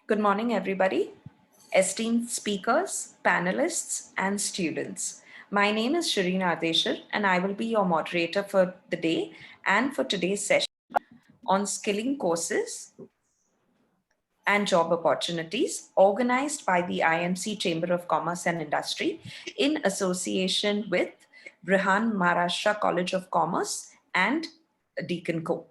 Good morning, everybody, esteemed speakers, panelists, and students. My name is Shireen Ardeshir, and I will be your moderator for the day and for today's session on skilling courses and job opportunities organized by the IMC Chamber of Commerce and Industry in association with Brihan Maharashtra College of Commerce and DKINCO.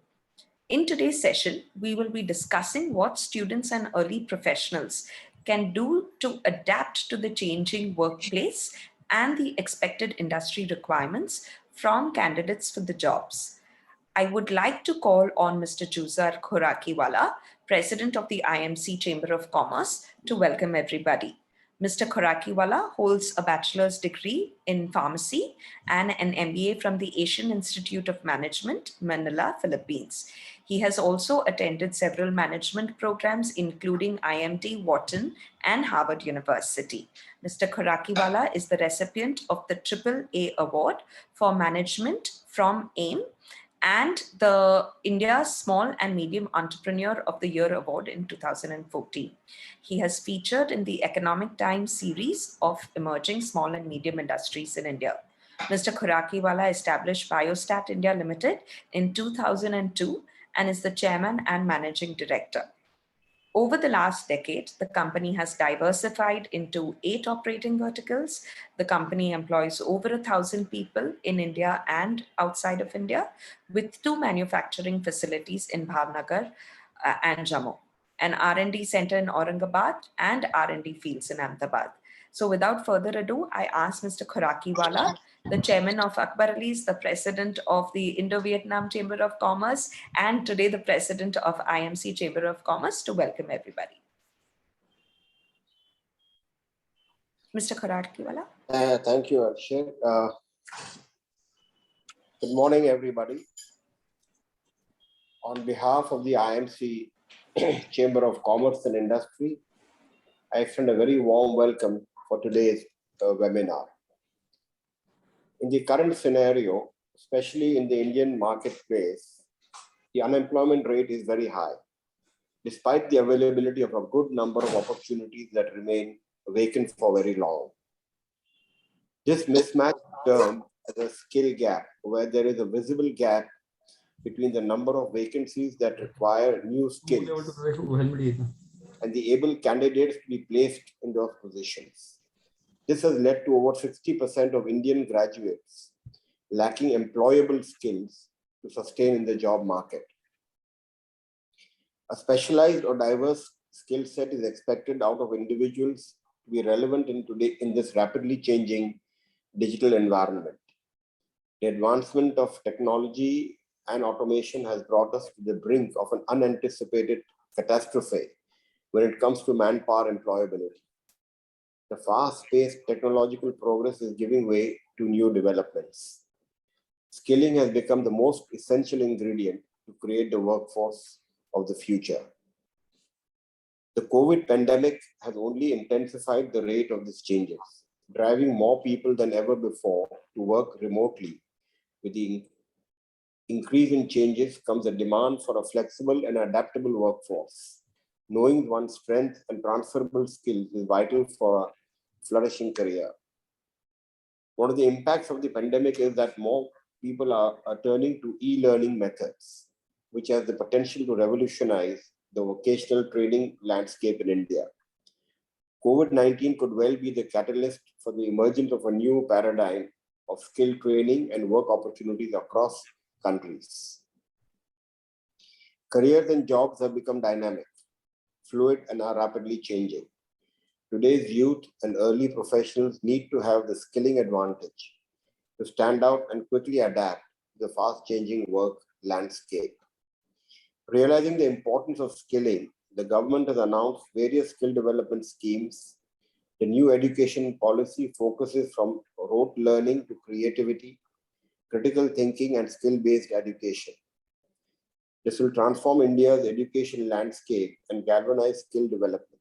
In today's session, we will be discussing what students and early professionals can do to adapt to the changing workplace and the expected industry requirements from candidates for the jobs. I would like to call on Mr. Juzar Khorakiwala, President of the IMC Chamber of Commerce, to welcome everybody. Mr. Khorakiwala holds a bachelor's degree in pharmacy and an MBA from the Asian Institute of Management, Manila, Philippines. He has also attended several management programs, including IMT, Wharton, and Harvard University. Mr. Khorakiwala is the recipient of the AAA Award for Management from AIM and the India Small and Medium Entrepreneur of the Year Award in 2014. He has featured in the Economic Times series of emerging small and medium industries in India. Mr. Khorakiwala established Biostat India Limited in 2002 and is the chairman and managing director. Over the last decade, the company has diversified into 8 operating verticals. The company employs over 1,000 people in India and outside of India, with 2 manufacturing facilities in Bhavnagar and Jammu, an R&D center in Aurangabad, and R&D fields in Ahmedabad. So without further ado, I ask Mr. Khorakiwala, the chairman of Akbar Ali's, the president of the Indo-Vietnam Chamber of Commerce, and today the president of IMC Chamber of Commerce, to welcome everybody. Mr. Khorakiwala. Thank you, Arshad. Good morning, everybody. On behalf of the IMC Chamber of Commerce and Industry, I extend a very warm welcome for today's webinar. In the current scenario, especially in the Indian marketplace, the unemployment rate is very high, despite the availability of a good number of opportunities that remain vacant for very long. This mismatch term as a skill gap, where there is a visible gap between the number of vacancies that require new skills and the able candidates to be placed in those positions. This has led to over 60% of Indian graduates lacking employable skills to sustain in the job market. A specialized or diverse skill set is expected out of individuals to be relevant in this rapidly changing digital environment. The advancement of technology and automation has brought us to the brink of an unanticipated catastrophe when it comes to manpower employability. The fast-paced technological progress is giving way to new developments. Skilling has become the most essential ingredient to create the workforce of the future. The COVID pandemic has only intensified the rate of these changes, driving more people than ever before to work remotely. With the increase in changes comes a demand for a flexible and adaptable workforce. Knowing one's strengths and transferable skills is vital for a flourishing career. One of the impacts of the pandemic is that more people are turning to e-learning methods, which has the potential to revolutionize the vocational training landscape in India. COVID-19 could well be the catalyst for the emergence of a new paradigm of skill training and work opportunities across countries. Careers and jobs have become dynamic, fluid, and are rapidly changing. Today's youth and early professionals need to have the skilling advantage to stand out and quickly adapt to the fast-changing work landscape. Realizing the importance of skilling, the government has announced various skill development schemes. The new education policy focuses from rote learning to creativity, critical thinking, and skill-based education. This will transform India's education landscape and galvanize skill development.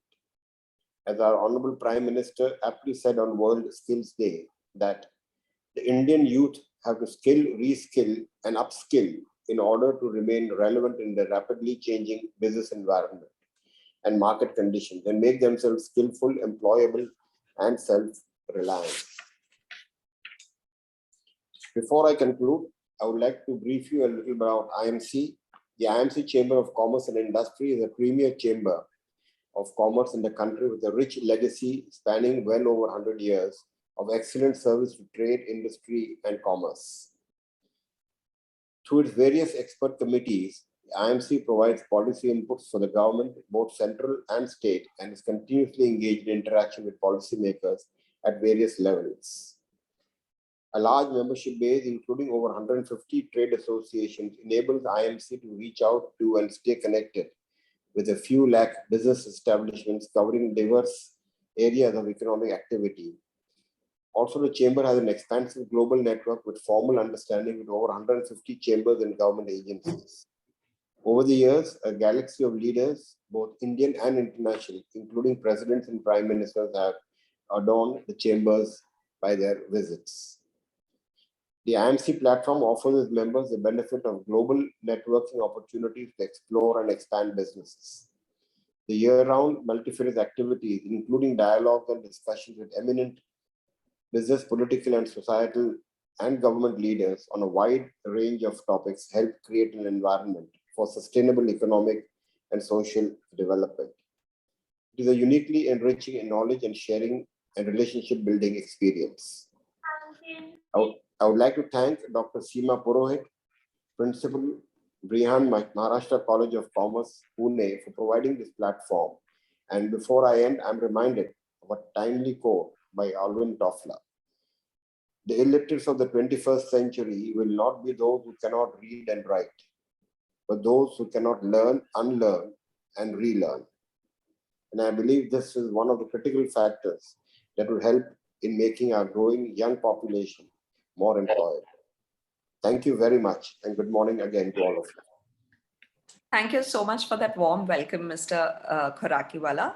As our Honorable Prime Minister aptly said on World Skills Day, that the Indian youth have to skill, reskill, and upskill in order to remain relevant in the rapidly changing business environment and market conditions and make themselves skillful, employable, and self-reliant. Before I conclude, I would like to brief you a little about IMC. The IMC Chamber of Commerce and Industry is a premier chamber of commerce in the country with a rich legacy spanning well over 100 years of excellent service to trade, industry, and commerce. Through its various expert committees, the IMC provides policy inputs for the government, both central and state, and is continuously engaged in interaction with policymakers at various levels. A large membership base, including over 150 trade associations, enables IMC to reach out to and stay connected with a few lakh business establishments covering diverse areas of economic activity. Also, the chamber has an expansive global network with formal understanding with over 150 chambers and government agencies. Over the years, a galaxy of leaders, both Indian and international, including presidents and prime ministers, have adorned the chambers by their visits. The IMC platform offers its members the benefit of global networking opportunities to explore and expand businesses. The year-round multifarious activities, including dialogues and discussions with eminent business, political, and societal and government leaders on a wide range of topics, help create an environment for sustainable economic and social development. It is a uniquely enriching in knowledge and sharing and relationship building experience. I would like to thank Dr. Seema Purohit, Principal, Brihan Maharashtra College of Commerce, Pune, for providing this platform. And before I end, I'm reminded of a timely quote by Alvin Toffler. The illiterates of the 21st century will not be those who cannot read and write, but those who cannot learn, unlearn, and relearn. And I believe this is one of the critical factors that will help in making our growing young population more employable. Thank you very much, and good morning again to all of you. Thank you so much for that warm welcome, Mr. Khorakiwala.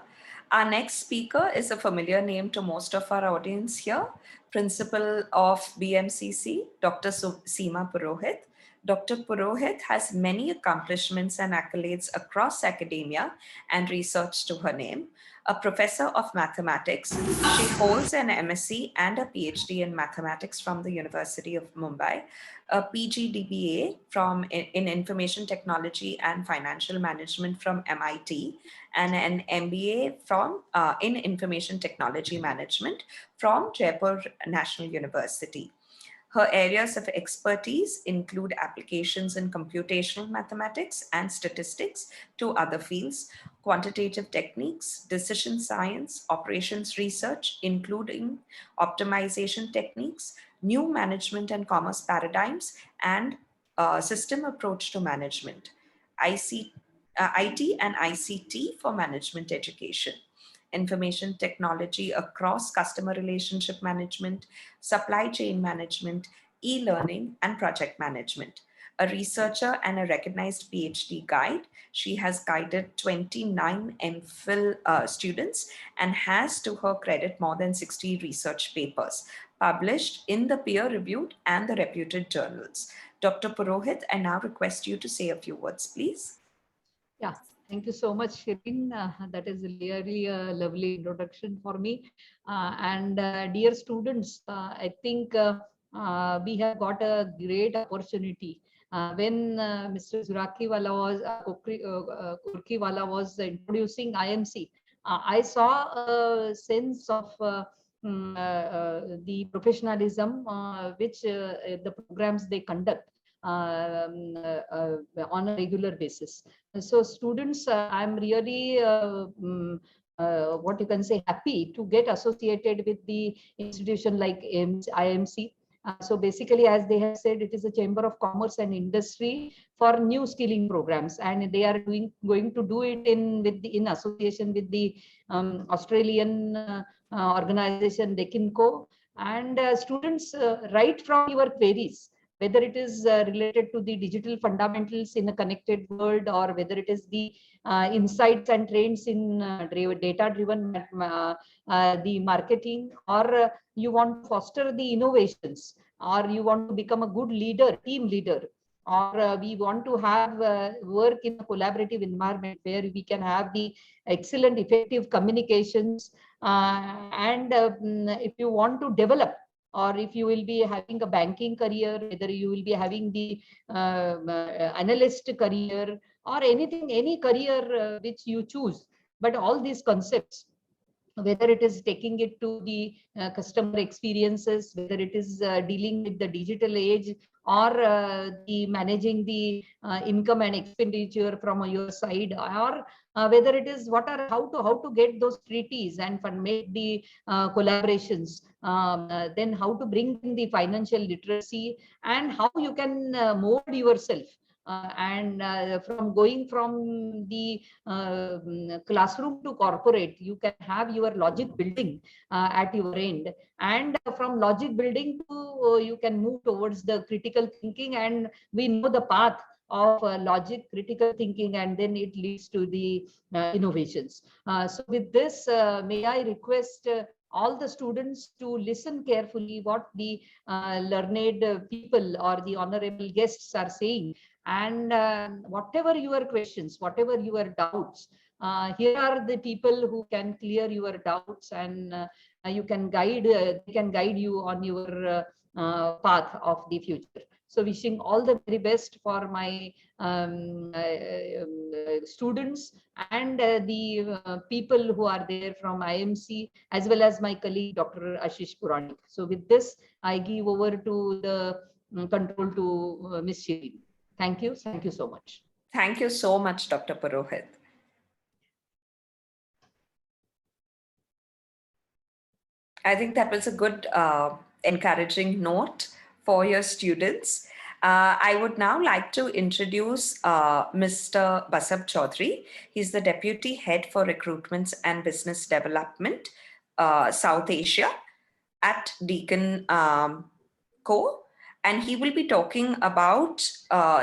Our next speaker is a familiar name to most of our audience here, Principal of BMCC, Dr. Seema Purohit. Dr. Purohit has many accomplishments and accolades across academia and research to her name. A professor of mathematics, she holds an MSc and a PhD in mathematics from the University of Mumbai, a PGDBA in Information Technology and Financial Management from MIT, and an MBA in Information Technology Management from Jaipur National University. Her areas of expertise include applications in computational mathematics and statistics to other fields, quantitative techniques, decision science, operations research, including optimization techniques, new management and commerce paradigms, and system approach to management, IT and ICT for management education, information technology across customer relationship management, supply chain management, e-learning, and project management. A researcher and a recognized PhD guide, she has guided 29 MPhil students and has, to her credit, more than 60 research papers published in the peer-reviewed and the reputed journals. Dr. Purohit, I now request you to say a few words, please. Yeah, thank you so much, Shirin. That is really a lovely introduction for me. Dear students, I think we have got a great opportunity. When Mr. Khorakiwala was introducing IMC, I saw a sense of the professionalism which the programs they conduct on a regular basis. So students, I'm really what you can say, happy to get associated with the institution like IMC. So basically, as they have said, it is a chamber of commerce and industry for new skilling programs, and they are going to do it in association with the Australian organization DKINCO. And students, right from your queries, whether it is related to the digital fundamentals in a connected world, or whether it is the insights and trends in data-driven the marketing, or you want to foster the innovations, or you want to become a good leader, team leader, or we want to have work in a collaborative environment where we can have the excellent effective communications, and if you want to develop, or if you will be having a banking career, whether you will be having the analyst career, or anything, any career which you choose, but all these concepts, whether it is taking it to the customer experiences, whether it is dealing with the digital age, or the managing the income and expenditure from your side, or whether it is what are how to get those treaties and make the collaborations, then how to bring in the financial literacy, and how you can mold yourself, and from going from the classroom to corporate, you can have your logic building at your end, and from logic building to you can move towards the critical thinking, and we know the path of logic, critical thinking, and then it leads to the innovations. So with this, may I request all the students to listen carefully what the learned people or the honorable guests are saying, and whatever your questions, whatever your doubts, here are the people who can clear your doubts, and you can guide, they can guide you on your path of the future. So wishing all the very best for my students, and the people who are there from IMC, as well as my colleague Dr. Ashish Puranik. So with this, I give over to the control to Ms. Shirin. Thank you. Thank you so much. Thank you so much, Dr. Purohit. I think that was a good, encouraging note for your students. I would now like to introduce Mr. Basab Chaudhary. He's the Deputy Head for Recruitments and Business Development, South Asia at Deakin Co. And he will be talking about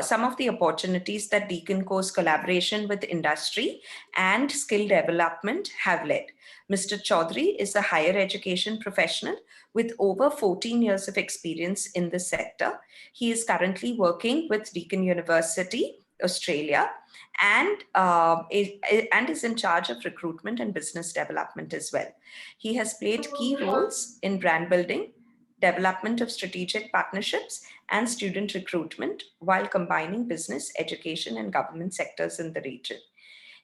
some of the opportunities that DKINCO's collaboration with industry and skill development have led. Mr. Chaudhary is a higher education professional with over 14 years of experience in the sector. He is currently working with Deakin University, Australia, and is in charge of recruitment and business development as well. He has played key roles in brand building, development of strategic partnerships, and student recruitment while combining business, education, and government sectors in the region.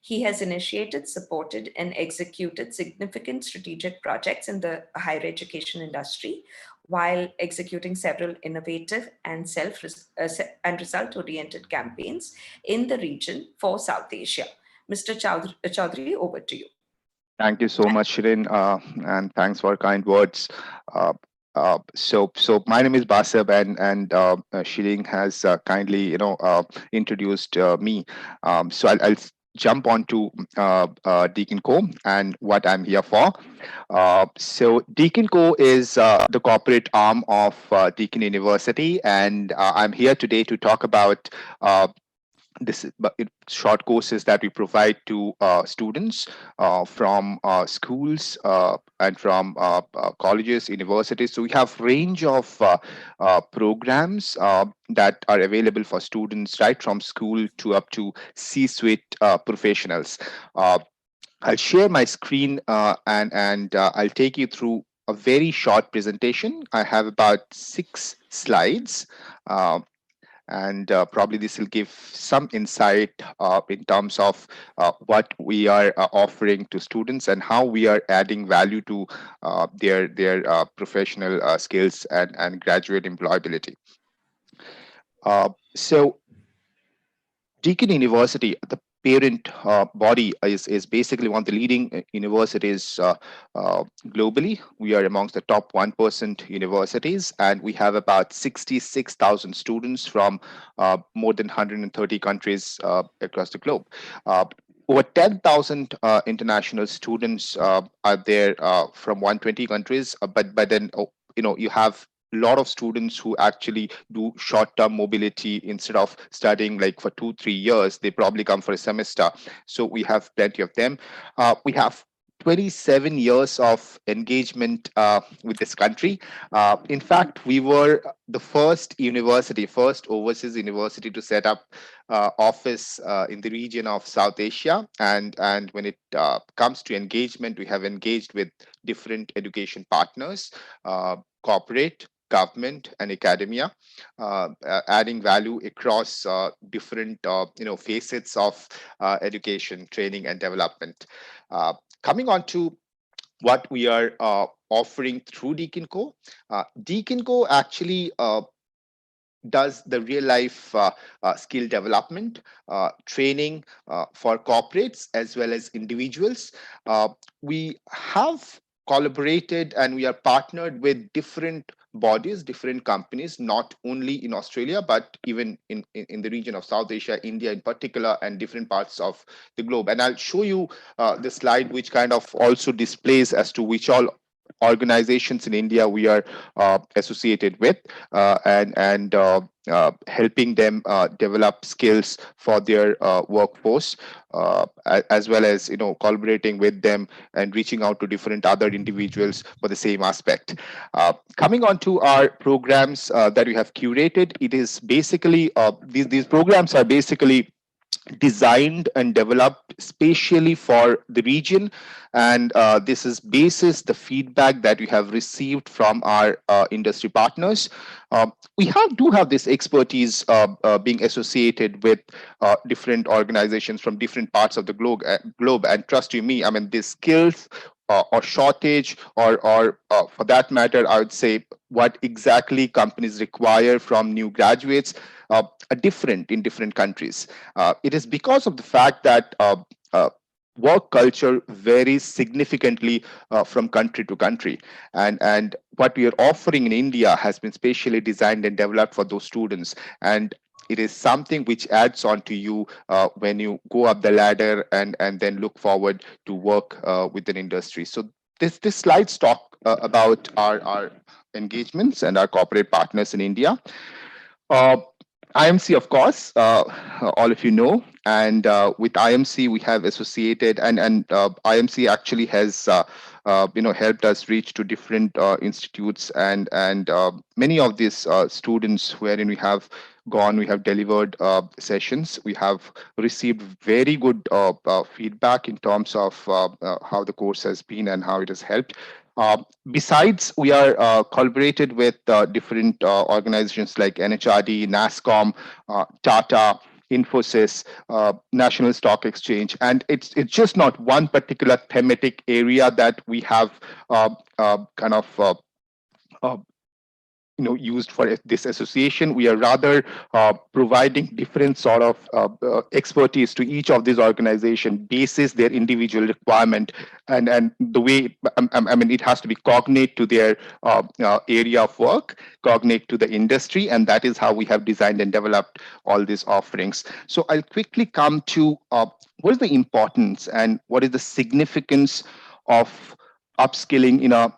He has initiated, supported, and executed significant strategic projects in the higher education industry while executing several innovative and result-oriented campaigns in the region for South Asia. Mr. Chaudhary, over to you. Thank you so much, Shirin, and thanks for kind words. So my name is Basab, and Shirin has kindly, introduced me. So I'll jump on to DKINCO and what I'm here for. So DKINCO is the corporate arm of Deakin University, and I'm here today to talk about this short courses that we provide to students from schools and from colleges, universities. So we have range of programs that are available for students right from school to up to C-suite professionals. I'll share my screen and I'll take you through a very short presentation. I have about 6 slides. And probably this will give some insight in terms of what we are offering to students and how we are adding value to their professional skills and graduate employability. So Deakin University, the parent body, is basically one of the leading universities globally. We are amongst the top 1% universities, and we have about 66,000 students from more than 130 countries across the globe. Over 10,000 international students are there from 120 countries, but then you have a lot of students who actually do short-term mobility. Instead of studying like for 2-3 years, they probably come for a semester. So we have plenty of them. We have 27 years of engagement with this country. In fact, we were the first university, first overseas university to set up office in the region of South Asia. And when it comes to engagement, we have engaged with different education partners, corporate, government, and academia, adding value across different facets of education, training, and development. Coming on to what we are offering through DKINCO. DKINCO actually does the real life skill development training for corporates as well as individuals. We have collaborated and we are partnered with different bodies, different companies, not only in Australia but even in the region of South Asia, India in particular, and different parts of the globe. And I'll show you the slide which kind of also displays as to which all organizations in India we are associated with, and helping them develop skills for their workforce, as well as collaborating with them and reaching out to different other individuals for the same aspect. Coming on to our programs that we have curated, it is basically these programs are basically designed and developed spatially for the region, and this is basis the feedback that we have received from our industry partners. Do have this expertise being associated with different organizations from different parts of the globe, and trust you me, I mean, these skills or shortage, or for that matter, I would say what exactly companies require from new graduates are different in different countries. It is because of the fact that work culture varies significantly from country to country, and what we are offering in India has been specially designed and developed for those students, and it is something which adds on to you when you go up the ladder and then look forward to work within industry. So this slides talk about our engagements and our corporate partners in India. uh, IMC, of course, all of you know, and with IMC we have associated, and IMC actually has helped us reach to different institutes, and many of these students wherein we have delivered sessions. We have received very good feedback in terms of how the course has been and how it has helped. Uh, Besides, we are collaborated with different organizations like NHRD, NASSCOM, Tata, Infosys, National Stock Exchange, and it's just not one particular thematic area that we have kind of uh, used for this association. We are rather providing different sort of expertise to each of these organizations basis their individual requirement, and the way, I mean, it has to be cognate to their area of work, cognate to the industry, and that is how we have designed and developed all these offerings. So I'll quickly come to what is the importance and what is the significance of upskilling in a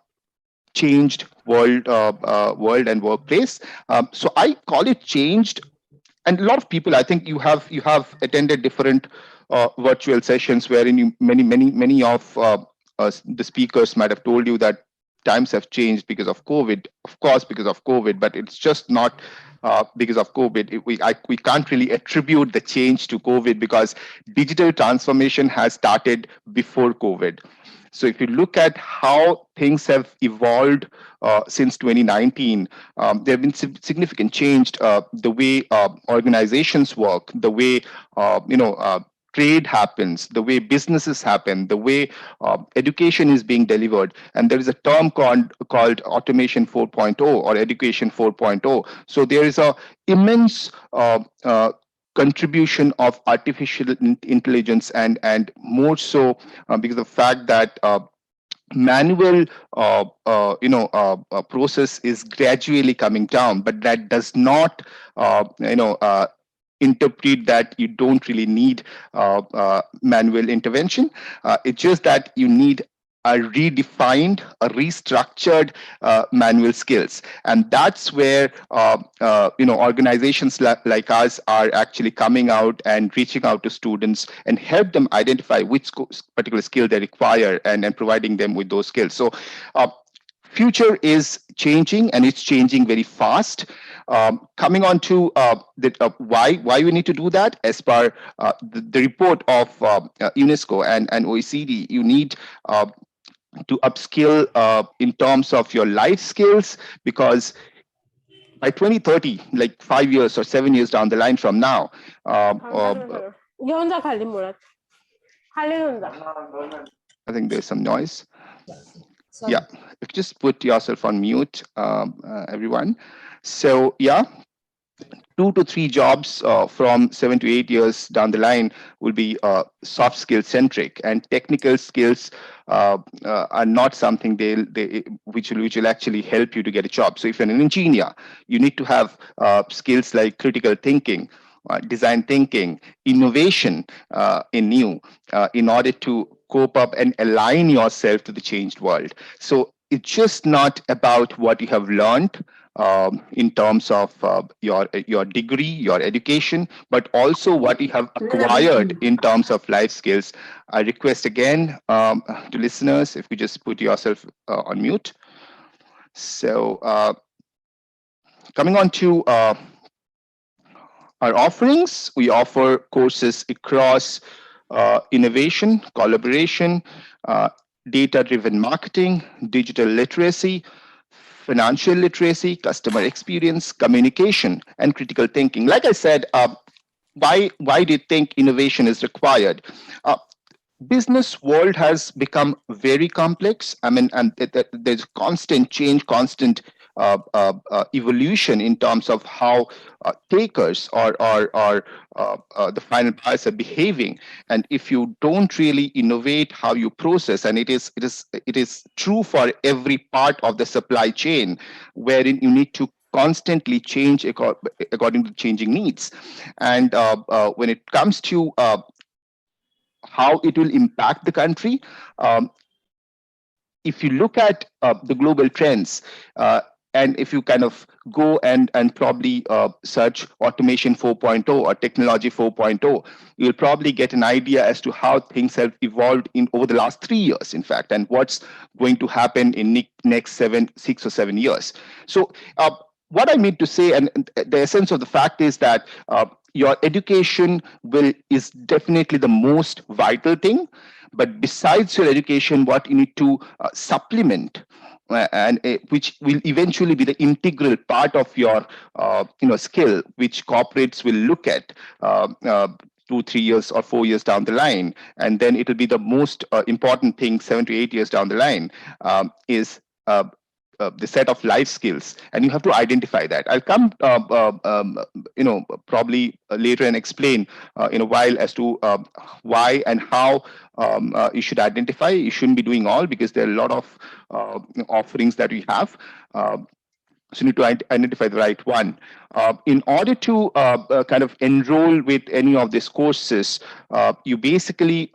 changed world and workplace. So I call it changed, and a lot of people, I think you have attended different virtual sessions wherein many of the speakers might have told you that times have changed because of COVID. Of course, because of COVID, but it's just not because of COVID. We can't really attribute the change to COVID because digital transformation has started before COVID. So if you look at how things have evolved since 2019, there have been significant change. The way organizations work, the way trade happens, the way businesses happen, the way education is being delivered. And there is a term called automation 4.0 or education 4.0. So there is a immense contribution of artificial intelligence, and more so because of the fact that manual process is gradually coming down, but that does not interpret that you don't really need manual intervention. It's just that you need redefined, restructured manual skills, and that's where organizations like us are actually coming out and reaching out to students and help them identify which particular skill they require, and providing them with those skills. So future is changing, and it's changing very fast. Coming on to why we need to do that, as per the report of UNESCO and OECD, you need to upskill in terms of your life skills, because by 2030, like 5 years or 7 years down the line from now, I think there's some noise. Sorry. Yeah, if you just put yourself on mute, everyone. So yeah, 2 to 3 jobs from 7 to 8 years down the line will be soft skill centric, and technical skills are not something which will actually help you to get a job. So if you're an engineer, you need to have skills like critical thinking, design thinking, innovation in new, in order to cope up and align yourself to the changed world. So it's just not about what you have learned in terms of your degree, your education, but also what you have acquired in terms of life skills. I request again to listeners, if you just put yourself on mute. So coming on to our offerings, we offer courses across innovation, collaboration, data-driven marketing, digital literacy, financial literacy, customer experience, communication, and critical thinking. Like I said, why do you think innovation is required? Business world has become very complex. I mean, and there's constant change, constant evolution in terms of how takers or the final buyers are behaving. And if you don't really innovate how you process, and it is true for every part of the supply chain, wherein you need to constantly change according to changing needs. And when it comes to how it will impact the country. If you look at the global trends, and if you kind of go and probably search automation 4.0 or technology 4.0, you'll probably get an idea as to how things have evolved in over the last 3 years, in fact, and what's going to happen in next 6 or 7 years. So what I mean to say, and the essence of the fact is that your education is definitely the most vital thing. But besides your education, what you need to supplement, and which will eventually be the integral part of your skill, which corporates will look at 2, 3 years or 4 years down the line, and then it will be the most important thing 7 to 8 years down the line, is the set of life skills, and you have to identify that. I'll come probably later and explain in a while as to why and how you should identify. You shouldn't be doing all, because there are a lot of offerings that we have. So you need to identify the right one. In order to kind of enroll with any of these courses, you basically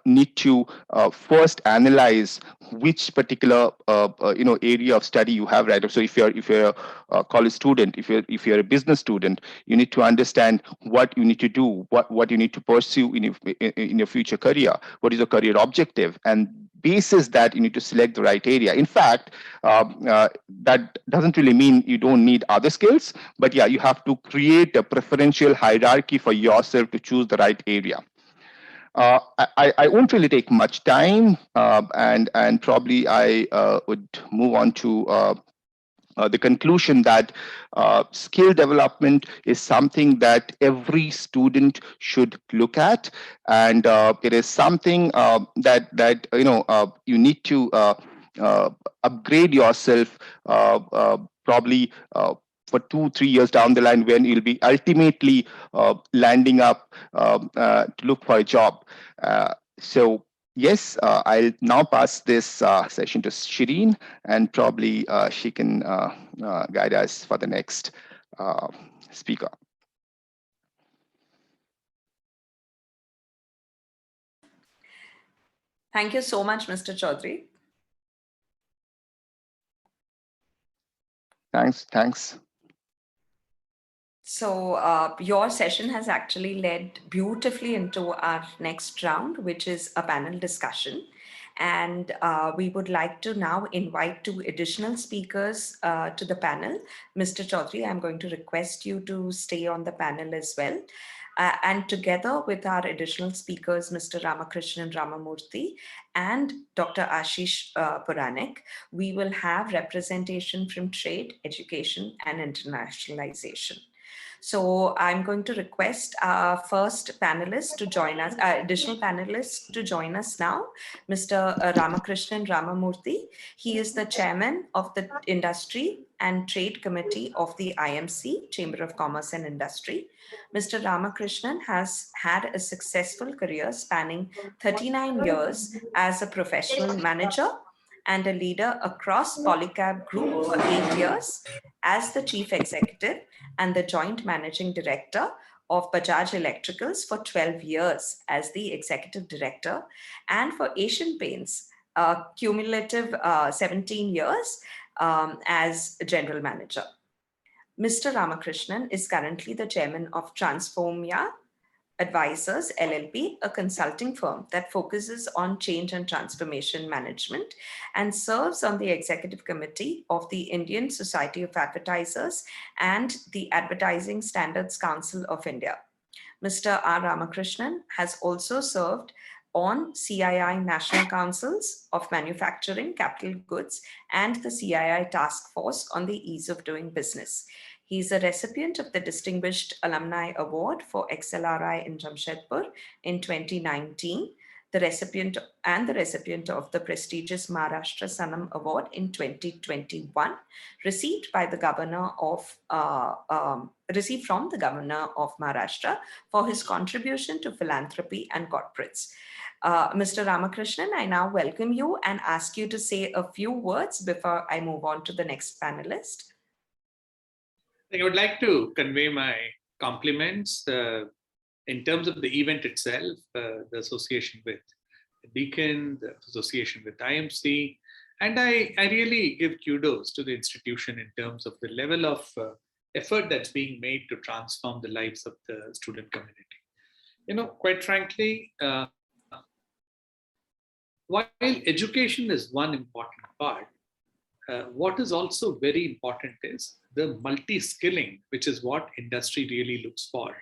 need to first analyze which particular area of study you have, right? So if you're a college student, if you're a business student, you need to understand what you need to do, what you need to pursue in your future career, what is your career objective, and basis that you need to select the right area. In fact, that doesn't really mean you don't need other skills, but yeah, you have to create a preferential hierarchy for yourself to choose the right area. I won't really take much time, and probably I would move on to the conclusion that skill development is something that every student should look at, and it is something that you need to upgrade yourself, probably for 2, 3 years down the line, when you'll be ultimately landing up to look for a job. So yes, I'll now pass this session to Shireen, and probably she can guide us for the next speaker. Thank you so much, Mr. Chaudhary. Thanks. So your session has actually led beautifully into our next round, which is a panel discussion. And we would like to now invite two additional speakers to the panel. Mr. Chaudhary, I'm going to request you to stay on the panel as well. And together with our additional speakers, Mr. Ramakrishnan Ramamurthy and Dr. Ashish Puranik, we will have representation from trade, education, and internationalization. So I'm going to request our first panelist to join us, additional panelist to join us now, Mr. Ramakrishnan Ramamurthy. He is the chairman of the Industry and Trade Committee of the IMC, Chamber of Commerce and Industry. Mr. Ramakrishnan has had a successful career spanning 39 years as a professional manager and a leader across Polycab Group for 8 years as the chief executive and the joint managing director of Bajaj Electricals for 12 years as the executive director, and for Asian Paints, cumulative 17 years as general manager. Mr. Ramakrishnan is currently the chairman of Transformia Advisors LLP, a consulting firm that focuses on change and transformation management, and serves on the executive committee of the Indian Society of Advertisers and the Advertising Standards Council of India. Mr. R. Ramakrishnan has also served on CII National Councils of Manufacturing, Capital Goods, and the CII Task Force on the Ease of Doing Business. He is a recipient of the Distinguished Alumni Award for XLRI in Jamshedpur in 2019, the recipient of the prestigious Maharashtra Sanam Award in 2021, received from the Governor of Maharashtra for his contribution to philanthropy and corporates. Mr. Ramakrishnan, I now welcome you and ask you to say a few words before I move on to the next panelist. I would like to convey my compliments in terms of the event itself, the association with Deakin, the association with IMC, and I really give kudos to the institution in terms of the level of effort that's being made to transform the lives of the student community. Quite frankly, while education is one important part, what is also very important is the multi-skilling, which is what industry really looks for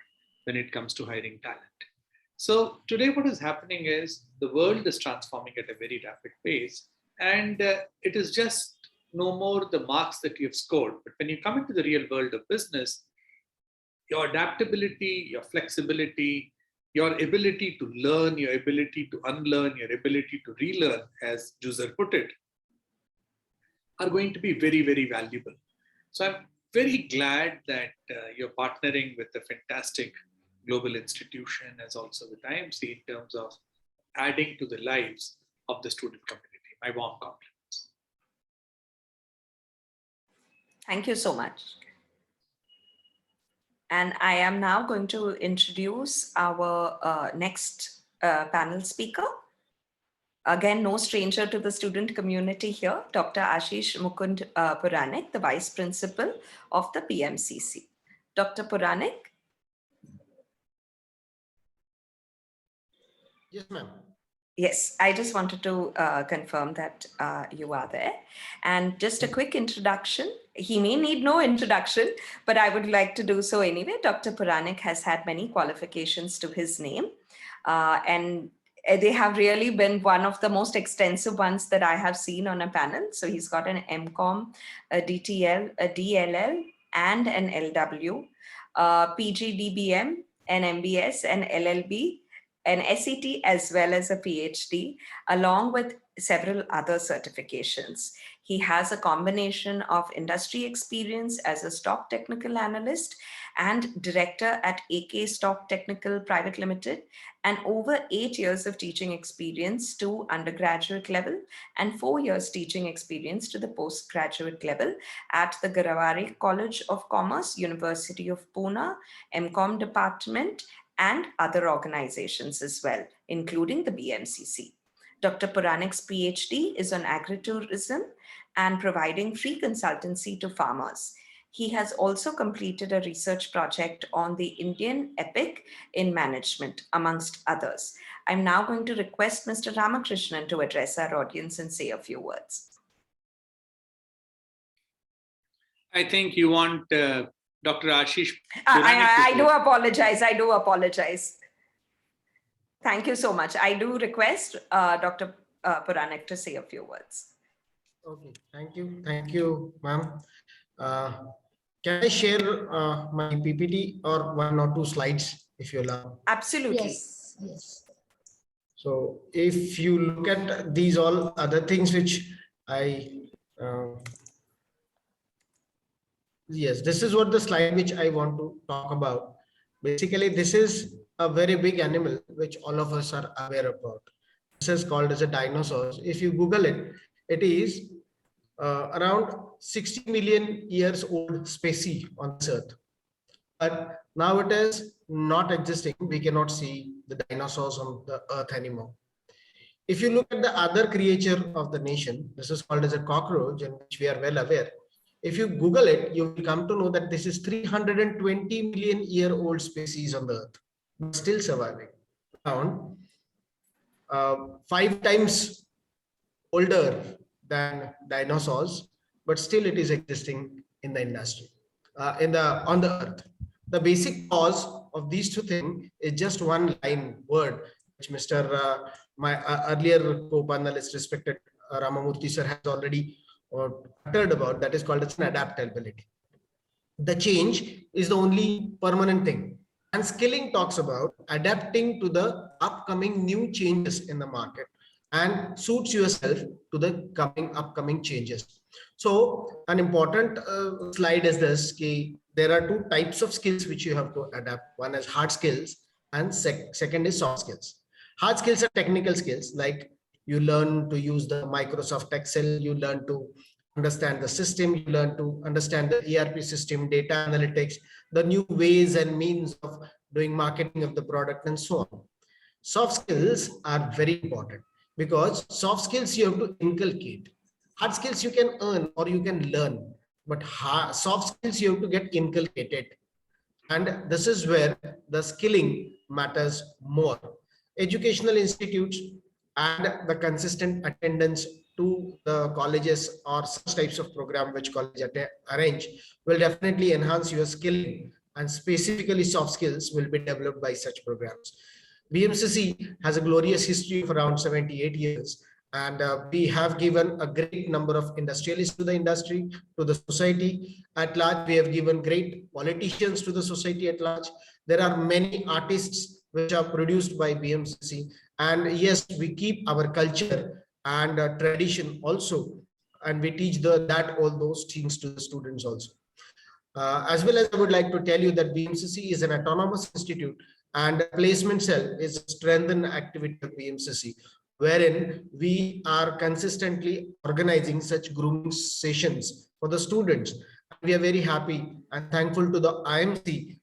when it comes to hiring talent. So today what is happening is the world is transforming at a very rapid pace, and it is just no more the marks that you've scored. But when you come into the real world of business, your adaptability, your flexibility, your ability to learn, your ability to unlearn, your ability to relearn, as Juzer put it, are going to be very, very valuable. So I'm very glad that you're partnering with a fantastic global institution as also with IMC in terms of adding to the lives of the student community. My warm compliments. Thank you so much. And I am now going to introduce our next panel speaker. Again, no stranger to the student community here, Dr. Ashish Mukund Puranik, the Vice Principal of the PMCC. Dr. Puranik? Yes, ma'am. Yes, I just wanted to confirm that you are there. And just a quick introduction. He may need no introduction, but I would like to do so anyway. Dr. Puranik has had many qualifications to his name, and they have really been one of the most extensive ones that I have seen on a panel. So he's got an MCOM, a DTL, a DLL, and an LW, PGDBM, an MBS, an LLB, an SET, as well as a PhD, along with several other certifications. He has a combination of industry experience as a stock technical analyst and director at AK Stock Technical Private Limited, and over 8 years of teaching experience to undergraduate level and 4 years teaching experience to the postgraduate level at the Garavare College of Commerce, University of Pune, MCOM department, and other organizations as well, including the BMCC. Dr. Puranik's PhD is on agritourism and providing free consultancy to farmers. He has also completed a research project on the Indian epic in management, amongst others. I'm now going to request Mr. Ramakrishnan to address our audience and say a few words. I think you want Dr. Ashish. I do apologize. I do apologize. Thank you so much. I do request Dr. Puranik to say a few words. Okay, thank you. Thank you, ma'am. Can I share my PPT or 1 or 2 slides if you allow? Absolutely. Yes, yes. So if you look at these all other things which yes, this is what the slide which I want to talk about. Basically, this is a very big animal which all of us are aware about. This is called as a dinosaur. If you Google it, it is around 60 million years old species on this earth. But now it is not existing. We cannot see the dinosaurs on the earth anymore. If you look at the other creature of the nation, this is called as a cockroach, in which we are well aware. If you Google it, you will come to know that this is 320 million year old species on the earth, but still surviving. Around 5 times older than dinosaurs, but still it is existing in the industry, on the earth. The basic cause of these two things is just one line word, which Mr. My earlier co-panelist, respected Ramamurthy sir, has already uttered about. That is called as an adaptability. The change is the only permanent thing. And skilling talks about adapting to the upcoming new changes in the market and suits yourself to the upcoming changes. So an important slide is this: there are 2 types of skills which you have to adapt. One is hard skills and second is soft skills. Hard skills are technical skills, like you learn to use the Microsoft Excel, you learn to understand the system, you learn to understand the ERP system, data analytics, the new ways and means of doing marketing of the product, and so on. Soft skills are very important because soft skills you have to inculcate. Hard skills you can earn or you can learn, but soft skills you have to get inculcated. And this is where the skilling matters more. Educational institutes and the consistent attendance to the colleges or such types of program which college arrange will definitely enhance your skilling, and specifically soft skills will be developed by such programs. BMCC has a glorious history of around 78 years, and we have given a great number of industrialists to the industry, to the society at large. We have given great politicians to the society at large. There are many artists which are produced by BMCC, and yes, we keep our culture and tradition also, and we teach all those things to the students also. As well as I would like to tell you that BMCC is an autonomous institute, and placement cell is a strengthened activity of BMCC, wherein we are consistently organizing such grooming sessions for the students. We are very happy and thankful to the IMC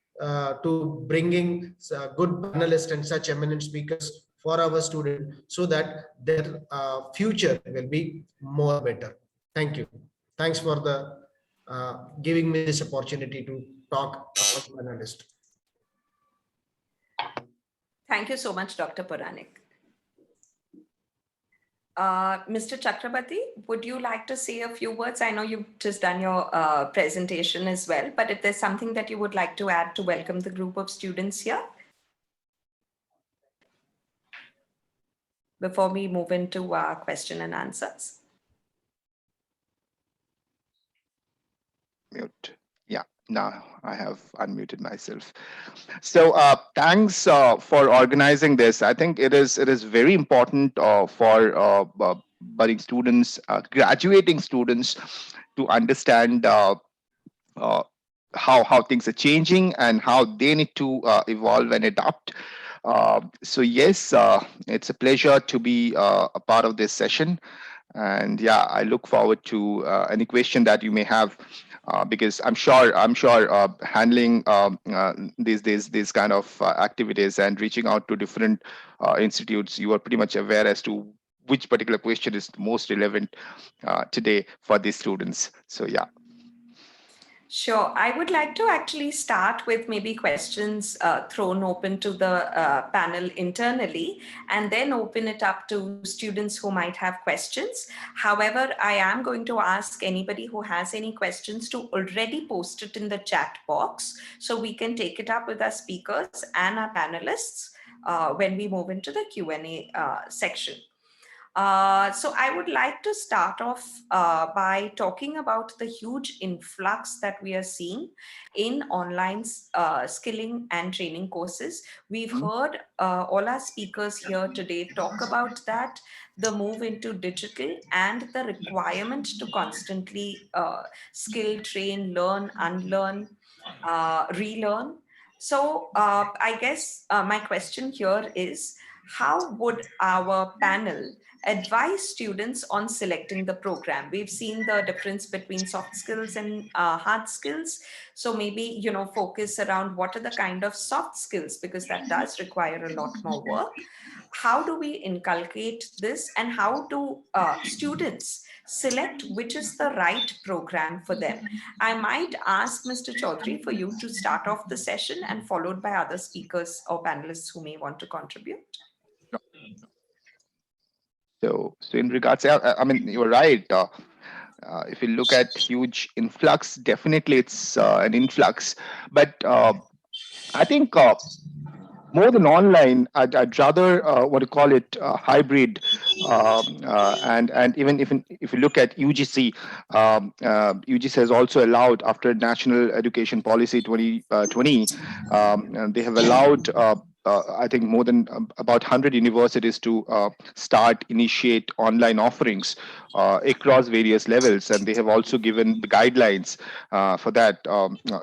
to bringing good panelists and such eminent speakers for our students, so that their future will be more better. Thank you. Thanks for the giving me this opportunity to talk about panelist. Thank you so much, Dr. Puranik. Mr. Chakrabarti, would you like to say a few words? I know you've just done your presentation as well, but if there's something that you would like to add to welcome the group of students here, before we move into our question and answers. Mute. Yeah, now I have unmuted myself. So thanks for organizing this. I think it is very important for budding students, graduating students, to understand how things are changing and how they need to evolve and adapt. So yes, it's a pleasure to be a part of this session. And yeah, I look forward to any question that you may have, because I'm sure handling these kind of activities and reaching out to different institutes, you are pretty much aware as to which particular question is most relevant today for these students. So yeah. Sure. I would like to actually start with maybe questions thrown open to the panel internally, and then open it up to students who might have questions. However, I am going to ask anybody who has any questions to already post it in the chat box, so we can take it up with our speakers and our panelists when we move into the Q&A section. So I would like to start off by talking about the huge influx that we are seeing in online skilling and training courses. We've heard all our speakers here today talk about that, the move into digital and the requirement to constantly skill, train, learn, unlearn, relearn. So I guess my question here is, how would our panel advise students on selecting the program? We've seen the difference between soft skills and hard skills. So maybe, you know, focus around what are the kind of soft skills, because that does require a lot more work. How do we inculcate this, and how do students select which is the right program for them? I might ask Mr. Chaudhary for you to start off the session, and followed by other speakers or panelists who may want to contribute. So in regards, I mean, you're right. If you look at huge influx, definitely it's an influx. But I think more than online, I'd rather what to call it hybrid. And even if you look at UGC, UGC has also allowed, after National Education Policy 2020, and they have allowed. I think more than about 100 universities to initiate online offerings across various levels, and they have also given the guidelines for that.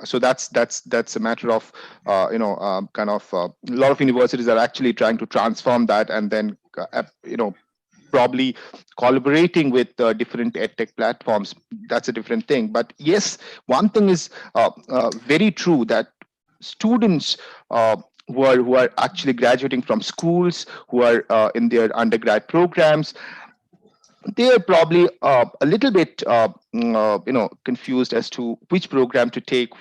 So that's a matter of kind of a lot of universities are actually trying to transform that, and then probably collaborating with different edtech platforms. That's a different thing. But yes, one thing is very true, that students who are actually graduating from schools, who are in their undergrad programs, they are probably a little bit confused as to which program to take,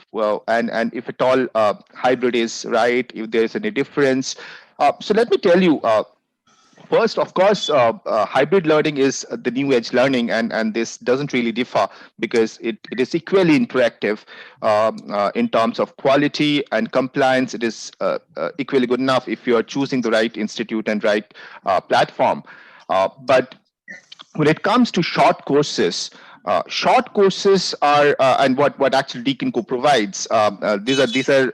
and if at all hybrid is right, if there is any difference. So let me tell you, first, of course, hybrid learning is the new age learning, and this doesn't really differ, because it is equally interactive in terms of quality and compliance. It is equally good enough if you are choosing the right institute and right platform. But when it comes to short courses are and what actually DKINCO provides. These are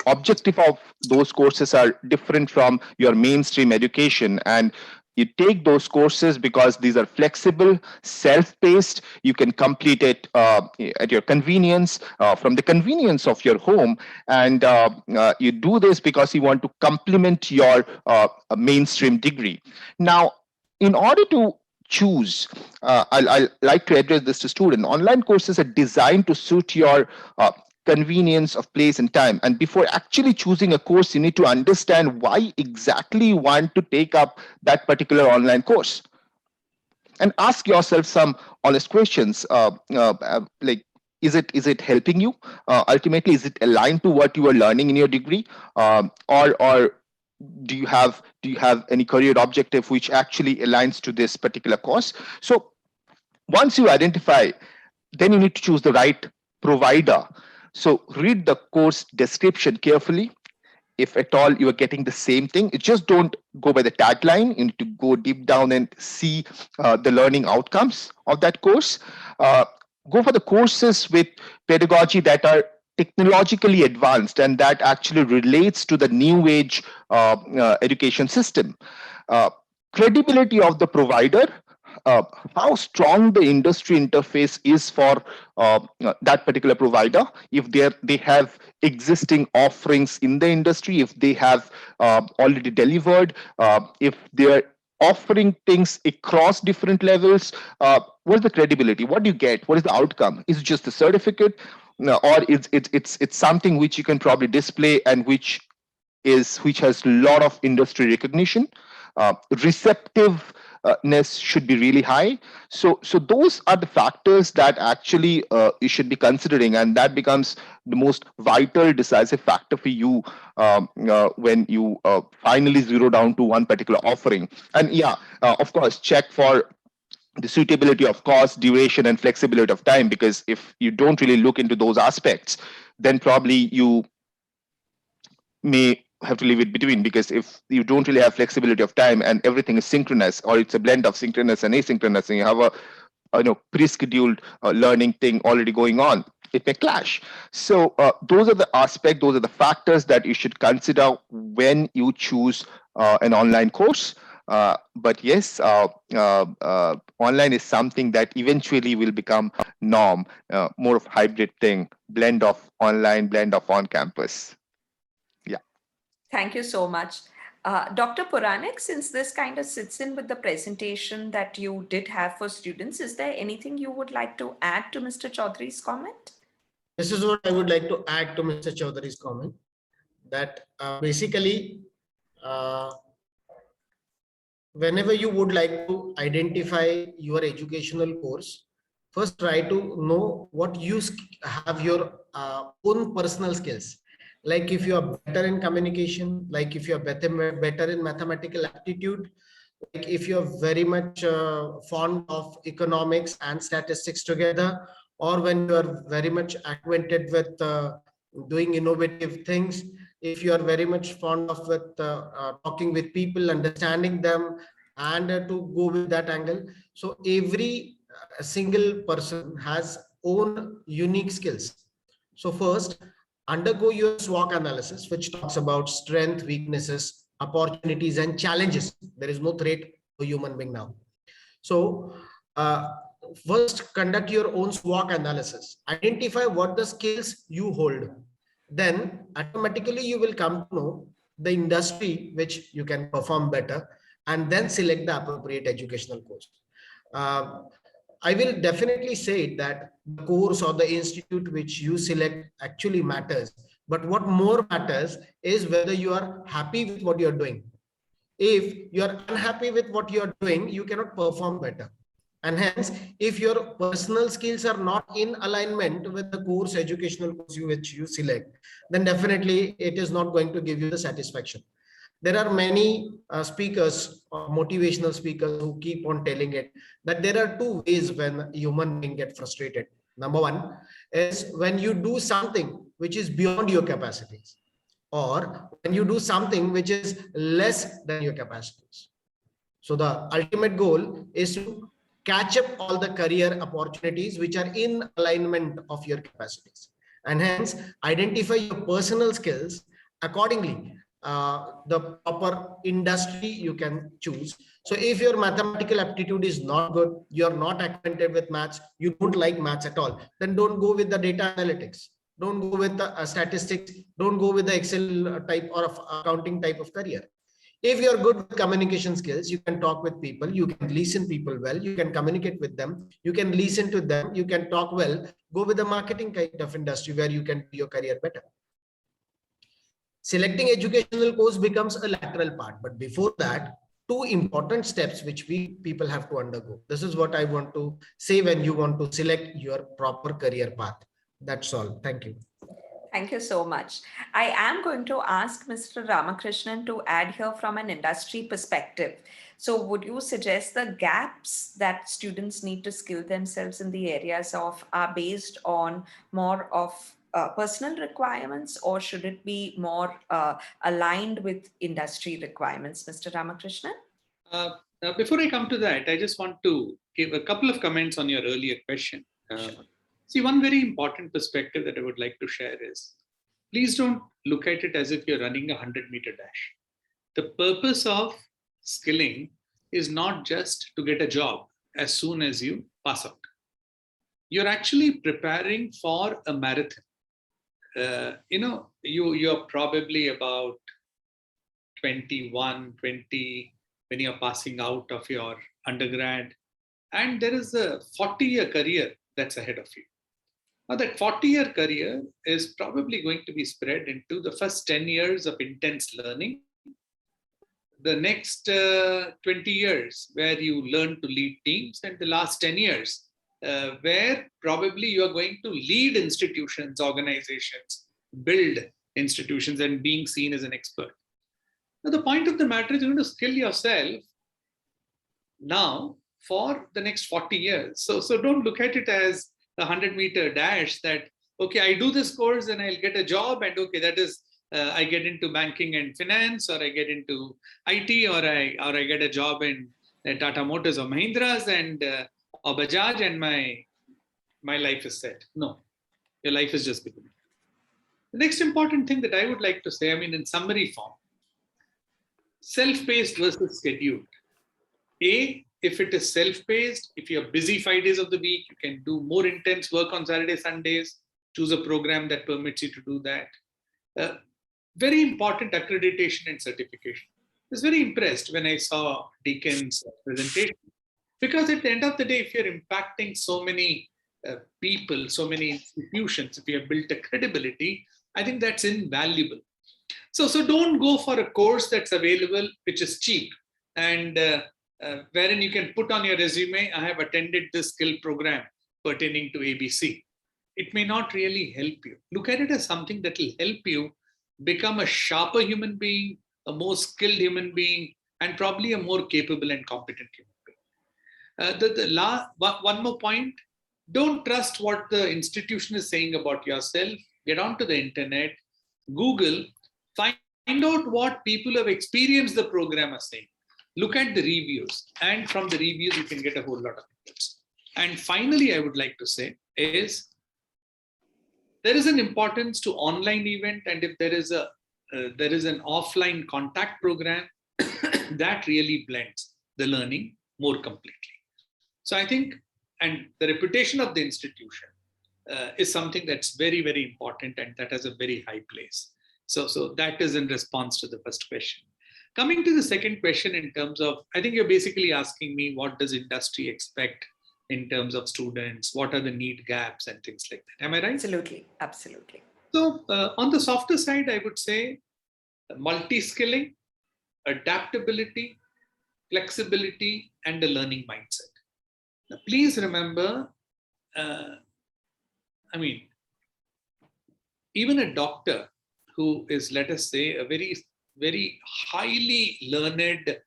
objective of those courses are different from your mainstream education, and you take those courses because these are flexible, self-paced. You can complete it at your convenience, from the convenience of your home, and you do this because you want to complement your mainstream degree. Now, in order to choose, I'll like to address this to students. Online courses are designed to suit your convenience of place and time. And before actually choosing a course, you need to understand why exactly you want to take up that particular online course. And ask yourself some honest questions, like, is it helping you? Ultimately, is it aligned to what you are learning in your degree? Or do you have any career objective which actually aligns to this particular course? So once you identify, then you need to choose the right provider. So read the course description carefully. If at all you are getting the same thing, just don't go by the tagline. You need to go deep down and see the learning outcomes of that course. Go for the courses with pedagogy that are technologically advanced and that actually relates to the new age education system. Credibility of the provider, how strong the industry interface is for that particular provider, if they have existing offerings in the industry, if they have already delivered, if they're offering things across different levels. What is the credibility? What do you get? What is the outcome? Is it just a certificate? No, or it's something which you can probably display and which has a lot of industry recognition, receptive should be really high. So those are the factors that actually you should be considering, and that becomes the most vital, decisive factor for you when you finally zero down to one particular offering. And yeah, of course, check for the suitability of cost, duration, and flexibility of time, because if you don't really look into those aspects, then probably you may have to leave it between, because if you don't really have flexibility of time and everything is synchronous, or it's a blend of synchronous and asynchronous, and you have a pre-scheduled learning thing already going on, it may clash. So those are the aspects, those are the factors that you should consider when you choose an online course. But yes, online is something that eventually will become norm, more of hybrid thing, blend of online, blend of on campus. Thank you so much. Dr. Puranik, since this kind of sits in with the presentation that you did have for students, is there anything you would like to add to Mr. Chaudhary's comment? This is what I would like to add to Mr. Chaudhary's comment, that basically, whenever you would like to identify your educational course, first try to know what you have your own personal skills. Like if you are better in communication, like if you are better in mathematical aptitude, like if you're very much fond of economics and statistics together, or when you are very much acquainted with doing innovative things, if you are very much fond of talking with people, understanding them, and to go with that angle. So every single person has own unique skills. So first, undergo your SWOT analysis, which talks about strength, weaknesses, opportunities, and challenges. There is no threat to human being now. So first, conduct your own SWOT analysis. Identify what the skills you hold. Then automatically you will come to know the industry which you can perform better, and then select the appropriate educational course. I will definitely say that the course or the institute which you select actually matters. But what more matters is whether you are happy with what you're doing. If you are unhappy with what you're doing, you cannot perform better. And hence, if your personal skills are not in alignment with the course, educational course which you select, then definitely it is not going to give you the satisfaction. There are many speakers, motivational speakers, who keep on telling it that there are two ways when human being get frustrated. Number one is when you do something which is beyond your capacities, or when you do something which is less than your capacities. So the ultimate goal is to catch up all the career opportunities which are in alignment of your capacities, and hence identify your personal skills accordingly. The proper industry you can choose. So if your mathematical aptitude is not good, you're not acquainted with maths, you don't like maths at all, then don't go with the data analytics, don't go with the statistics, don't go with the Excel type or of accounting type of career. If you're good with communication skills, you can talk with people, you can listen people well, you can communicate with them, you can listen to them, you can talk well, go with the marketing kind of industry where you can do your career better. Selecting educational course becomes a lateral part, but before that, two important steps which people have to undergo. This is what I want to say when you want to select your proper career path. That's all. Thank you. Thank you so much. I am going to ask Mr. Ramakrishnan to add here from an industry perspective. So would you suggest the gaps that students need to skill themselves in the areas of are based on more of personal requirements, or should it be more aligned with industry requirements, Mr. Ramakrishnan? Before I come to that, I just want to give a couple of comments on your earlier question. Sure. See, one very important perspective that I would like to share is, please don't look at it as if you're running a 100-meter dash. The purpose of skilling is not just to get a job as soon as you pass out. You're actually preparing for a marathon. You're probably about 21, 20 when you're passing out of your undergrad, and there is a 40-year career that's ahead of you. Now, that 40-year career is probably going to be spread into the first 10 years of intense learning, the next 20 years where you learn to lead teams, and the last 10 years where probably you are going to lead institutions, organizations, build institutions and being seen as an expert. Now, the point of the matter is you're going to skill yourself now for the next 40 years. So don't look at it as a 100-meter dash that, okay, I do this course and I'll get a job, and okay, that is, I get into banking and finance, or I get into IT, or I get a job in Tata Motors or Mahindra's and or Bajaj, and my life is set. No, your life is just beginning. The next important thing that I would like to say, I mean, in summary form, self-paced versus scheduled. If it is self-paced, if you're busy 5 days of the week, you can do more intense work on Saturday, Sundays, choose a program that permits you to do that. Very important, accreditation and certification. I was very impressed when I saw Deakin's presentation, because at the end of the day, if you're impacting so many people, so many institutions, if you have built a credibility, I think that's invaluable. So don't go for a course that's available, which is cheap, and wherein you can put on your resume, I have attended this skill program pertaining to ABC. It may not really help you. Look at it as something that will help you become a sharper human being, a more skilled human being, and probably a more capable and competent human being. One more point, don't trust what the institution is saying about yourself. Get onto the internet, Google, find out what people who have experienced the program are saying. Look at the reviews, and from the reviews, you can get a whole lot of tips. And finally, I would like to say is, there is an importance to online event, and if there is an offline contact program, that really blends the learning more completely. So I think, and the reputation of the institution is something that's very, very important, and that has a very high place. So that is in response to the first question. Coming to the second question, in terms of, I think you're basically asking me, what does industry expect in terms of students? What are the need gaps and things like that? Am I right? Absolutely. Absolutely. So on the softer side, I would say multi-skilling, adaptability, flexibility, and a learning mindset. Now, please remember, I mean, even a doctor who is, let us say, a very, very highly learned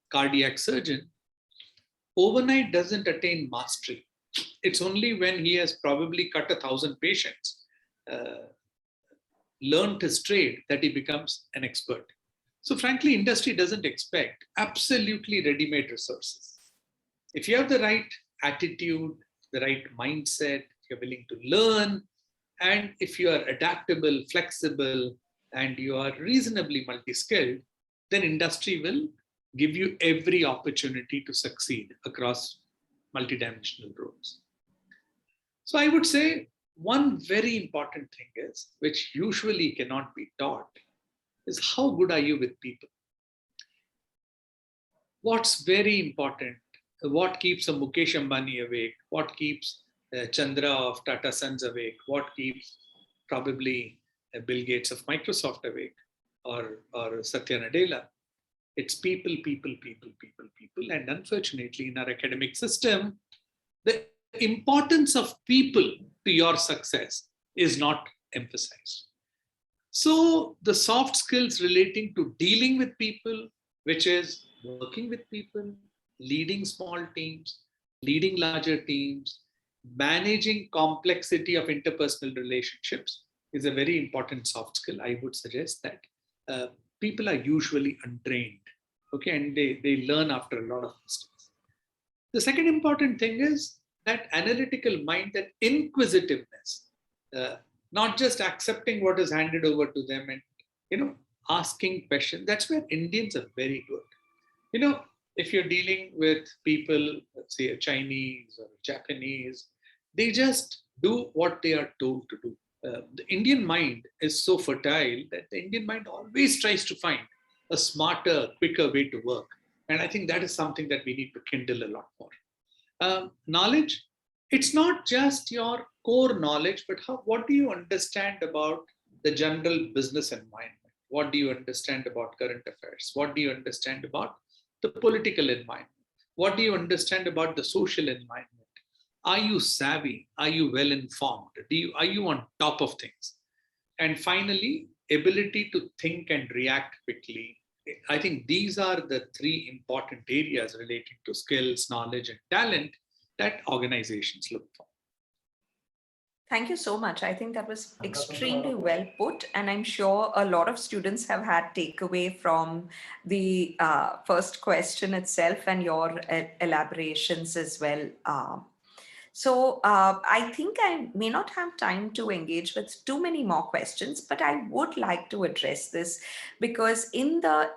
cardiac surgeon, overnight doesn't attain mastery. It's only when he has probably cut 1,000 patients, learned his trade, that he becomes an expert. So frankly, industry doesn't expect absolutely ready-made resources. If you have the right attitude, the right mindset, you're willing to learn, and if you are adaptable, flexible, and you are reasonably multi-skilled, then industry will give you every opportunity to succeed across multidimensional roles. So I would say one very important thing is, which usually cannot be taught, is how good are you with people? What's very important? What keeps a Mukesh Ambani awake? What keeps Chandra of Tata Sons awake? What keeps probably Bill Gates of Microsoft awake, or Satya Nadella? It's people, people, people, people, people. And unfortunately, in our academic system, the importance of people to your success is not emphasized. So the soft skills relating to dealing with people, which is working with people, leading small teams, leading larger teams, managing complexity of interpersonal relationships, is a very important soft skill. I would suggest that people are usually untrained, okay, and they learn after a lot of mistakes. The second important thing is that analytical mind, that inquisitiveness, not just accepting what is handed over to them and, asking questions. That's where Indians are very good. If you're dealing with people, let's say a Chinese or a Japanese, they just do what they are told to do. The Indian mind is so fertile that the Indian mind always tries to find a smarter, quicker way to work. And I think that is something that we need to kindle a lot more. Knowledge, it's not just your core knowledge, but what do you understand about the general business environment? What do you understand about current affairs? What do you understand about the political environment? What do you understand about the social environment? Are you savvy? Are you well informed? Are you on top of things? And finally, ability to think and react quickly. I think these are the three important areas relating to skills, knowledge, and talent that organizations look for. Thank you so much. I think that was extremely well put, and I'm sure a lot of students have had takeaway from the first question itself and your elaborations as well. So I think I may not have time to engage with too many more questions, but I would like to address this because in the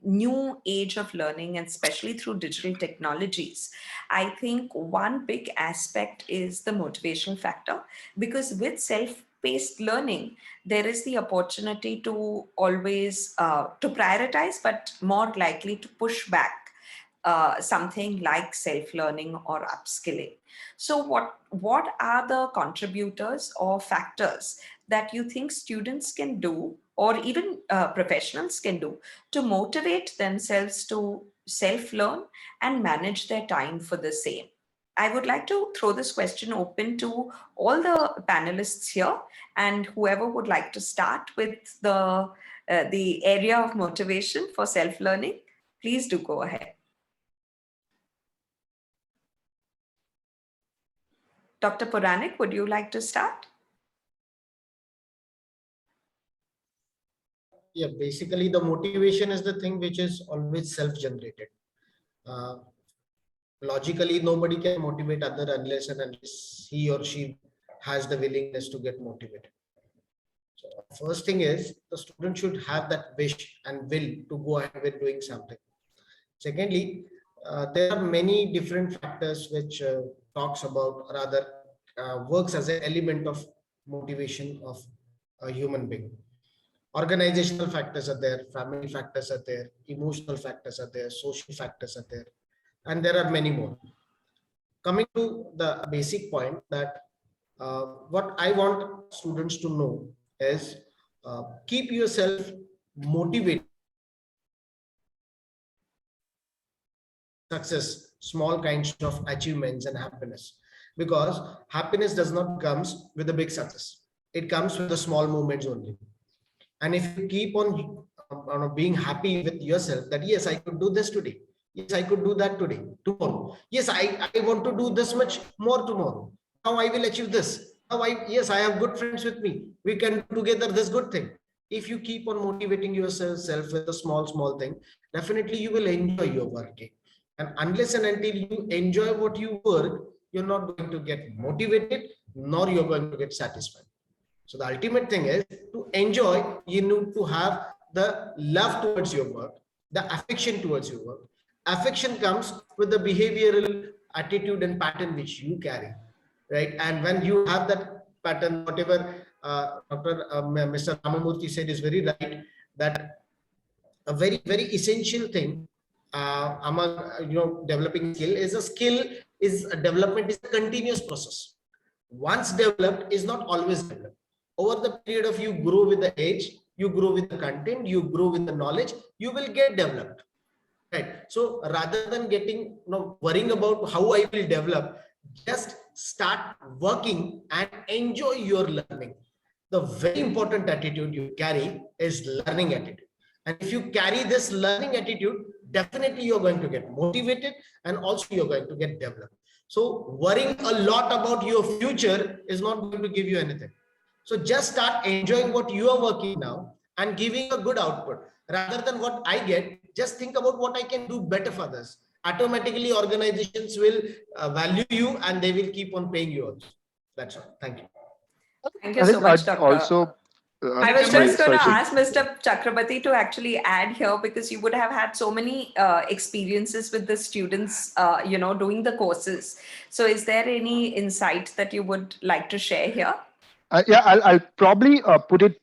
new age of learning, and especially through digital technologies, I think one big aspect is the motivational factor, because with self-paced learning, there is the opportunity to always to prioritize, but more likely to push back something like self-learning or upskilling. So what are the contributors or factors that you think students can do, or even professionals can do, to motivate themselves to self-learn and manage their time for the same? I would like to throw this question open to all the panelists here, and whoever would like to start with the area of motivation for self-learning, please do go ahead. Dr. Puranik, would you like to start? Yeah, basically the motivation is the thing which is always self-generated. Logically, nobody can motivate other unless he or she has the willingness to get motivated. So first thing is the student should have that wish and will to go ahead with doing something. Secondly, there are many different factors which talks about, rather works as an element of motivation of a human being. Organizational factors are there, family factors are there, emotional factors are there, social factors are there, and there are many more. Coming to the basic point that what I want students to know is keep yourself motivated. Success, small kinds of achievements and happiness, because happiness does not comes with a big success. It comes with the small moments only. And if you keep on being happy with yourself that yes, I could do this today, yes, I could do that today, tomorrow, yes, I want to do this much more tomorrow, now I will achieve this, now yes, I have good friends with me, we can do together this good thing. If you keep on motivating yourself with a small thing, definitely you will enjoy your working. And unless and until you enjoy what you work, you're not going to get motivated, nor you're going to get satisfied. So the ultimate thing is to enjoy. You need to have the love towards your work, the affection towards your work. Affection comes with the behavioral attitude and pattern which you carry, right? And when you have that pattern, whatever Mr. Ramamurthy said is very right, that a very essential thing among developing skill is a development is a continuous process. Once developed is not always developed. Over the period of you grow with the age, you grow with the content, you grow with the knowledge, you will get developed, right? So rather than getting worrying about how I will develop, just start working and enjoy your learning. The very important attitude you carry is learning attitude. And if you carry this learning attitude, definitely you're going to get motivated and also you're going to get developed. So worrying a lot about your future is not going to give you anything. So just start enjoying what you are working now and giving a good output. Rather than what I get, just think about what I can do better for others. Automatically organizations will value you and they will keep on paying you also. That's all. Thank you. Thank you so much, Dr. Also, I was just going to sorry. ask Mr. Chakrabarti to actually add here, because you would have had so many experiences with the students, doing the courses. So is there any insight that you would like to share here? Yeah, I'll probably put it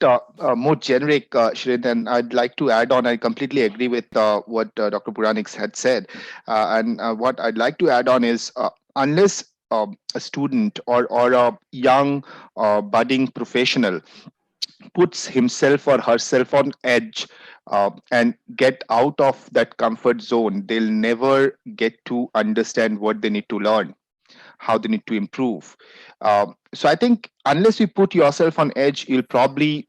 more generic, Shirin, and I'd like to add on. I completely agree with what Dr. Puranik had said. And what I'd like to add on is unless a student or a young budding professional puts himself or herself on edge and get out of that comfort zone, they'll never get to understand what they need to learn, how they need to improve. So I think unless you put yourself on edge, you'll probably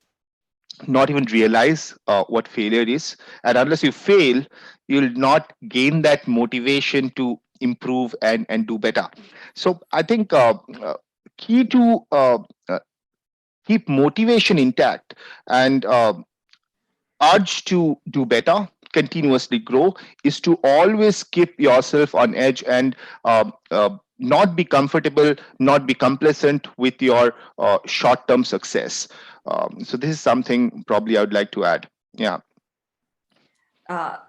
not even realize what failure is. And unless you fail, you'll not gain that motivation to improve and do better. So I think key to keep motivation intact and urge to do better, continuously grow, is to always keep yourself on edge and not be comfortable, not be complacent with your short-term success. So this is something probably I would like to add. Yeah.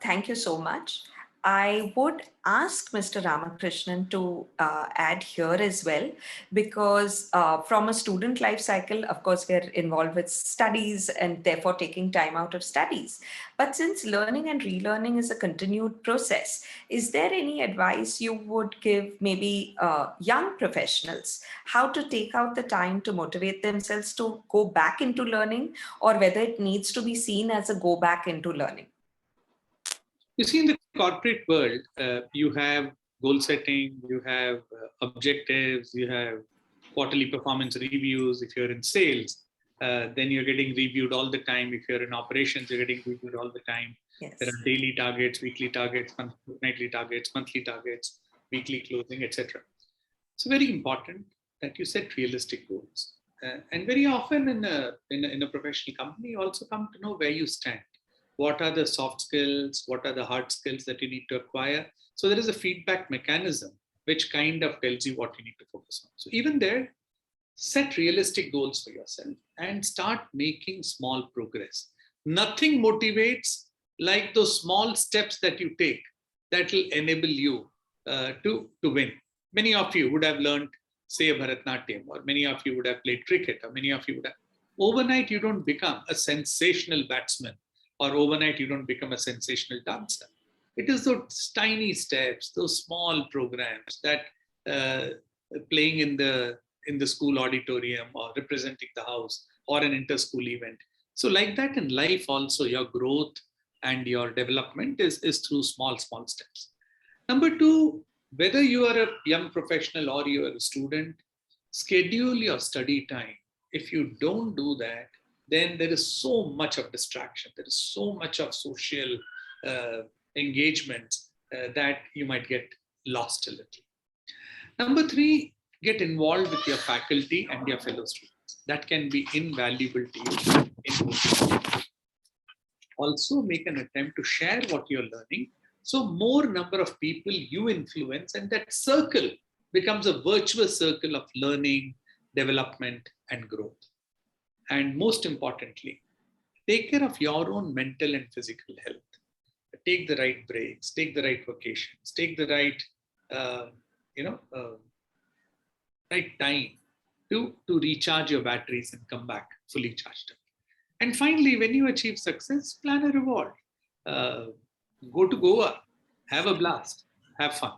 Thank you so much. I would ask Mr. Ramakrishnan to add here as well, because from a student life cycle, of course, we're involved with studies and therefore taking time out of studies. But since learning and relearning is a continued process, is there any advice you would give maybe young professionals how to take out the time to motivate themselves to go back into learning, or whether it needs to be seen as a go back into learning? You see, in the corporate world, you have goal setting, you have objectives, you have quarterly performance reviews. If you're in sales, then you're getting reviewed all the time. If you're in operations, you're getting reviewed all the time. Yes. There are daily targets, weekly targets, nightly targets, monthly targets, weekly closing, etc. It's very important that you set realistic goals. And very often in a professional company, you also come to know where you stand. What are the soft skills? What are the hard skills that you need to acquire? So there is a feedback mechanism which kind of tells you what you need to focus on. So even there, set realistic goals for yourself and start making small progress. Nothing motivates like those small steps that you take that will enable you to win. Many of you would have learned, say, a Bharatnatyam, or many of you would have played cricket, or many of you would have. Overnight, you don't become a sensational batsman, or overnight you don't become a sensational dancer. It is those tiny steps, those small programs that playing in the school auditorium or representing the house or an inter-school event. So like that in life also, your growth and your development is through small steps. Number two, whether you are a young professional or you are a student, schedule your study time. If you don't do that, then there is so much of distraction. There is so much of social engagement that you might get lost a little. Number three, get involved with your faculty and your fellow students. That can be invaluable to you. Also, make an attempt to share what you're learning. So more number of people you influence, and that circle becomes a virtuous circle of learning, development, and growth. And most importantly, take care of your own mental and physical health. Take the right breaks, take the right vacations, take the right, right time to recharge your batteries and come back fully charged up. And finally, when you achieve success, plan a reward. Go to Goa, have a blast, have fun.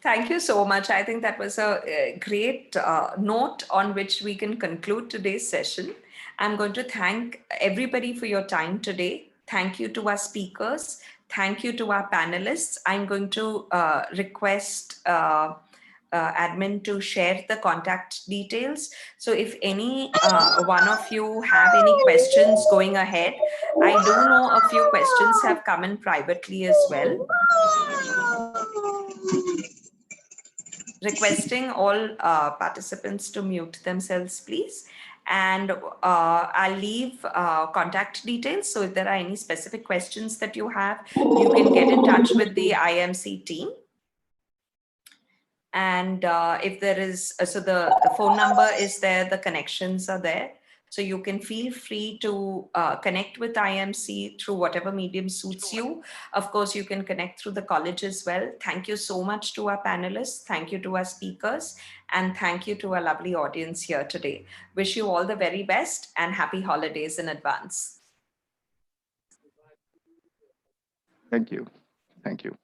Thank you so much. I think that was a great note on which we can conclude today's session. I'm going to thank everybody for your time today. Thank you to our speakers. Thank you to our panelists. I'm going to request admin to share the contact details. So if any one of you have any questions going ahead, I do know a few questions have come in privately as well. Requesting all participants to mute themselves, please. And I'll leave contact details. So if there are any specific questions that you have, you can get in touch with the IMC team. And if there is, so the phone number is there, the connections are there. So you can feel free to connect with IMC through whatever medium suits you. Of course, you can connect through the college as well. Thank you so much to our panelists. Thank you to our speakers. And thank you to our lovely audience here today. Wish you all the very best and happy holidays in advance. Thank you. Thank you.